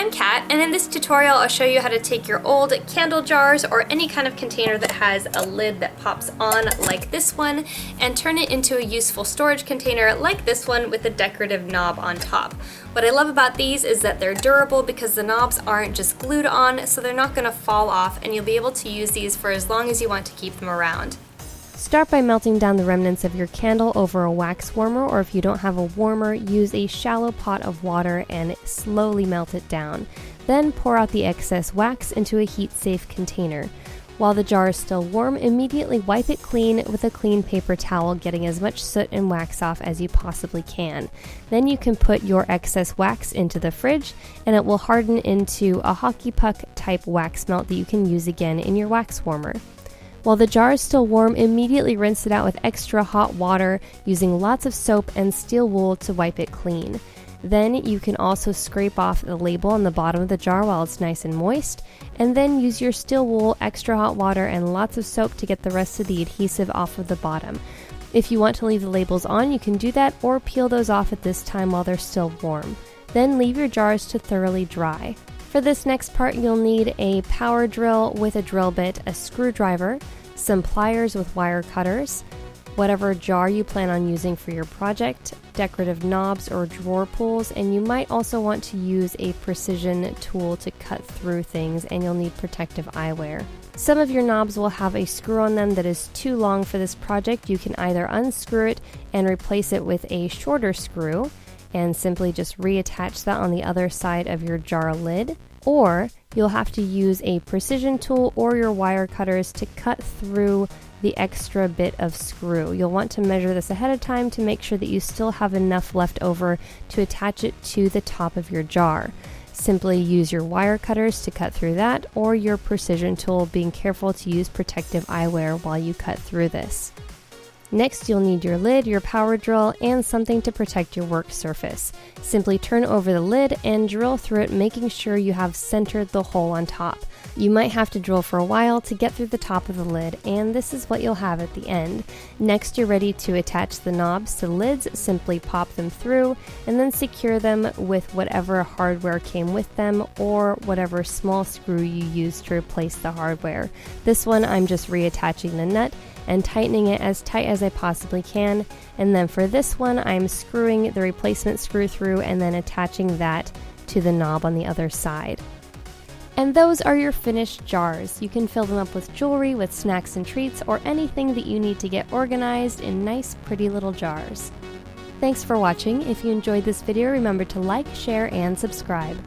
I'm Kat, and in this tutorial I'll show you how to take your old candle jars or any kind of container that has a lid that pops on like this one and turn it into a useful storage container like this one with a decorative knob on top. What I love about these is that they're durable because the knobs aren't just glued on, so they're not going to fall off, and you'll be able to use these for as long as you want to keep them around. Start by melting down the remnants of your candle over a wax warmer, or if you don't have a warmer, use a shallow pot of water and slowly melt it down. Then pour out the excess wax into a heat-safe container. While the jar is still warm, immediately wipe it clean with a clean paper towel, getting as much soot and wax off as you possibly can. Then you can put your excess wax into the fridge, and it will harden into a hockey puck type wax melt that you can use again in your wax warmer. While the jar is still warm, immediately rinse it out with extra hot water using lots of soap and steel wool to wipe it clean. Then you can also scrape off the label on the bottom of the jar while it's nice and moist, and then use your steel wool, extra hot water, and lots of soap to get the rest of the adhesive off of the bottom. If you want to leave the labels on, you can do that, or peel those off at this time while they're still warm. Then leave your jars to thoroughly dry. For this next part, you'll need a power drill with a drill bit, a screwdriver, some pliers with wire cutters, whatever jar you plan on using for your project, decorative knobs or drawer pulls, and you might also want to use a precision tool to cut through things, and you'll need protective eyewear. Some of your knobs will have a screw on them that is too long for this project. You can either unscrew it and replace it with a shorter screw, and simply just reattach that on the other side of your jar lid, or you'll have to use a precision tool or your wire cutters to cut through the extra bit of screw. You'll want to measure this ahead of time to make sure that you still have enough left over to attach it to the top of your jar. Simply use your wire cutters to cut through that, or your precision tool, being careful to use protective eyewear while you cut through this. Next, you'll need your lid, your power drill, and something to protect your work surface. Simply turn over the lid and drill through it, making sure you have centered the hole on top. You might have to drill for a while to get through the top of the lid, and this is what you'll have at the end. Next, you're ready to attach the knobs to the lids. Simply pop them through and then secure them with whatever hardware came with them, or whatever small screw you used to replace the hardware. This one, I'm just reattaching the nut and tightening it as tight as I possibly can, and then for this one I'm screwing the replacement screw through and then attaching that to the knob on the other side. And those are your finished jars. You can fill them up with jewelry, with snacks and treats, or anything that you need to get organized in nice, pretty little jars. Thanks for watching. If you enjoyed this video, remember to like, share, and subscribe.